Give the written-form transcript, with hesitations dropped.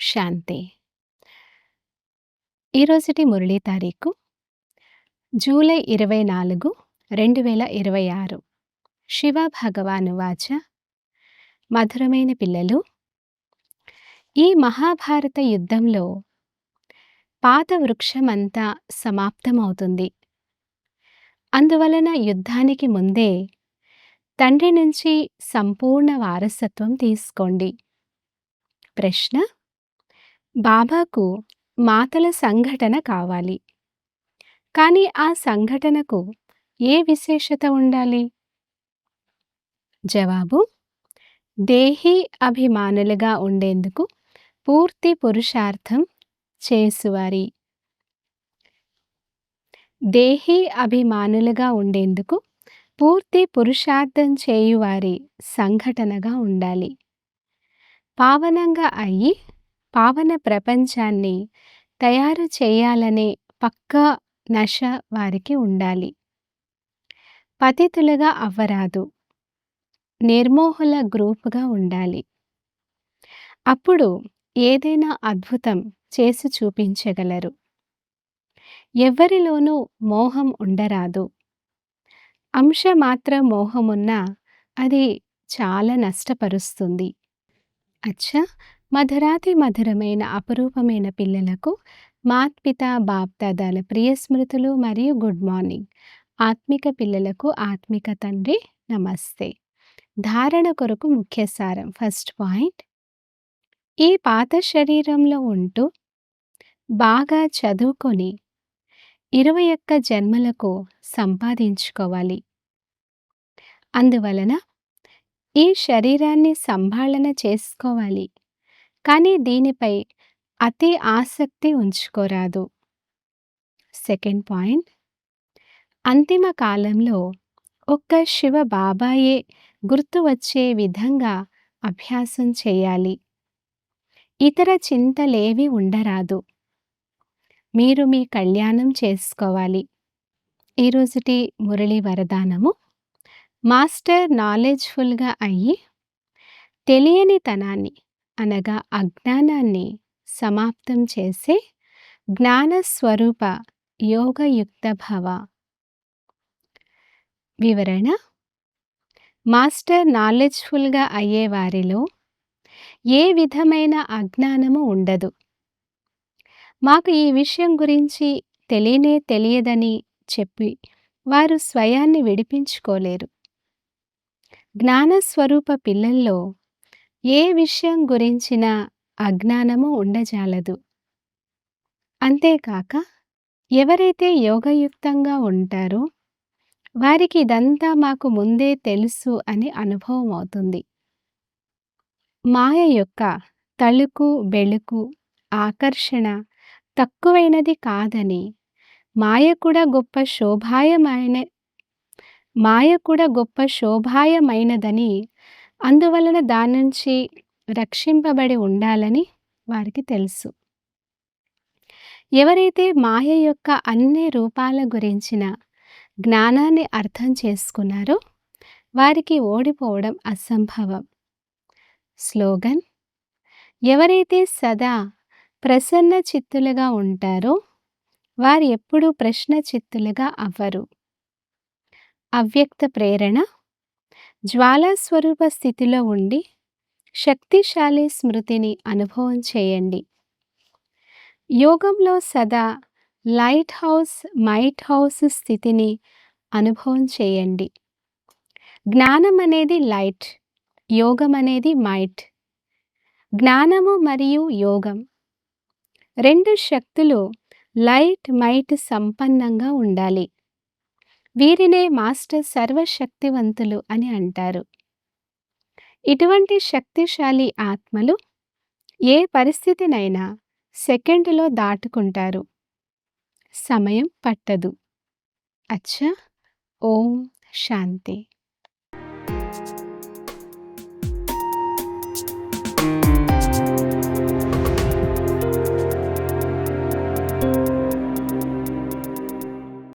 శాంతి. ఈరోజుటి మురళీ తారీఖు జూలై 24, 2026. శివ భగవానువాచ. మధురమైన పిల్లలు, ఈ మహాభారత యుద్ధంలో పాత వృక్షమంతా సమాప్తమవుతుంది. అందువలన యుద్ధానికి ముందే తండ్రి నుంచి సంపూర్ణ వారసత్వం తీసుకోండి. ప్రశ్న: బాబాకు మాతల సంఘటన కావాలి, కానీ ఆ సంఘటనకు ఏ విశేషత ఉండాలి? జవాబు: దేహీ అభిమానులుగా ఉండేందుకు పూర్తి పురుషార్థం చేసువారి. దేహీ అభిమానులుగా ఉండేందుకు పూర్తి పురుషార్థం చేయువారి సంఘటనగా ఉండాలి. పావనంగా అయ్యి పావన ప్రపంచాన్ని తయారు చేయాలనే పక్కా నశ వారికి ఉండాలి. పతితులుగా అవ్వరాదు, నిర్మోహుల గ్రూపుగా ఉండాలి. అప్పుడు ఏదైనా అద్భుతం చేసి చూపించగలరు. ఎవ్వరిలోనూ మోహం ఉండరాదు. అంశమాత్ర మోహమున్నా అది చాలా నష్టపరుస్తుంది. అచ్చా, మధురాతి మధురమైన అపురూపమైన పిల్లలకు మాత్పితా బాప్దాదాల ప్రియ స్మృతులు మరియు గుడ్ మార్నింగ్. ఆత్మిక పిల్లలకు ఆత్మిక తండ్రి నమస్తే. ధారణ కొరకు ముఖ్య సారం. ఫస్ట్ పాయింట్: ఈ పాత శరీరంలో ఉంటూ బాగా చదువుకొని 21 జన్మలకు సంపాదించుకోవాలి. అందువలన ఈ శరీరాన్ని సంభాళన చేసుకోవాలి, కానీ దీనిపై అతి ఆసక్తి ఉంచుకోరాదు. సెకండ్ పాయింట్: అంతిమ కాలంలో ఒక్క శివ బాబాయే గుర్తు వచ్చే విధంగా అభ్యాసం చేయాలి. ఇతర చింతలేవి ఉండరాదు. మీరు మీ కళ్యాణం చేసుకోవాలి. ఈరోజుటి మురళి వరదానము: మాస్టర్ నాలెడ్జ్ఫుల్గా అయ్యి తెలియనితనాన్ని అనగా అజ్ఞానాన్ని సమాప్తం చేసే జ్ఞానస్వరూప యోగయుక్త భవ. వివరణ: మాస్టర్ నాలెడ్జ్ఫుల్గా అయ్యే వారిలో ఏ విధమైన అజ్ఞానము ఉండదు. మాకు ఈ విషయం గురించి తెలియదని చెప్పి వారు స్వయాన్ని విడిపించుకోలేరు. జ్ఞానస్వరూప పిల్లల్లో ఏ విషయం గురించిన అజ్ఞానము ఉండజాలదు. అంతేకాక ఎవరైతే యోగయుక్తంగా ఉంటారో వారికి ఇదంతా మాకు ముందే తెలుసు అని అనుభవం అవుతుంది. మాయ యొక్క తళుకు బెళుకు ఆకర్షణ తక్కువైనది కాదని, మాయ కూడా గొప్ప శోభాయమైనదని, అందువలన దాని నుంచి రక్షింపబడి ఉండాలని వారికి తెలుసు. ఎవరైతే మాయ యొక్క అన్ని రూపాల గురించిన జ్ఞానాన్ని అర్థం చేసుకున్నారో వారికి ఓడిపోవడం అసంభవం. స్లోగన్: ఎవరైతే సదా ప్రసన్న చిత్తులుగా ఉంటారో వారు ఎప్పుడూ ప్రశ్న చిత్తులుగా అవ్వరు. అవ్యక్త ప్రేరణ: జ్వాలాస్వరూప స్థితిలో ఉండి శక్తిశాలి స్మృతిని అనుభవం చేయండి. యోగంలో సదా మైట్ హౌస్ స్థితిని అనుభవం చేయండి. జ్ఞానం అనేది లైట్, యోగం అనేది మైట్. జ్ఞానము మరియు యోగం రెండు శక్తులు లైట్ మైట్ సంపన్నంగా ఉండాలి. వీరినే మాస్టర్ సర్వశక్తివంతులు అని అంటారు. ఇటువంటి శక్తిశాలి ఆత్మలు ఏ పరిస్థితినైనా సెకండ్లో దాటుకుంటారు. సమయం పట్టదు. అచ్చా, ఓం శాంతి.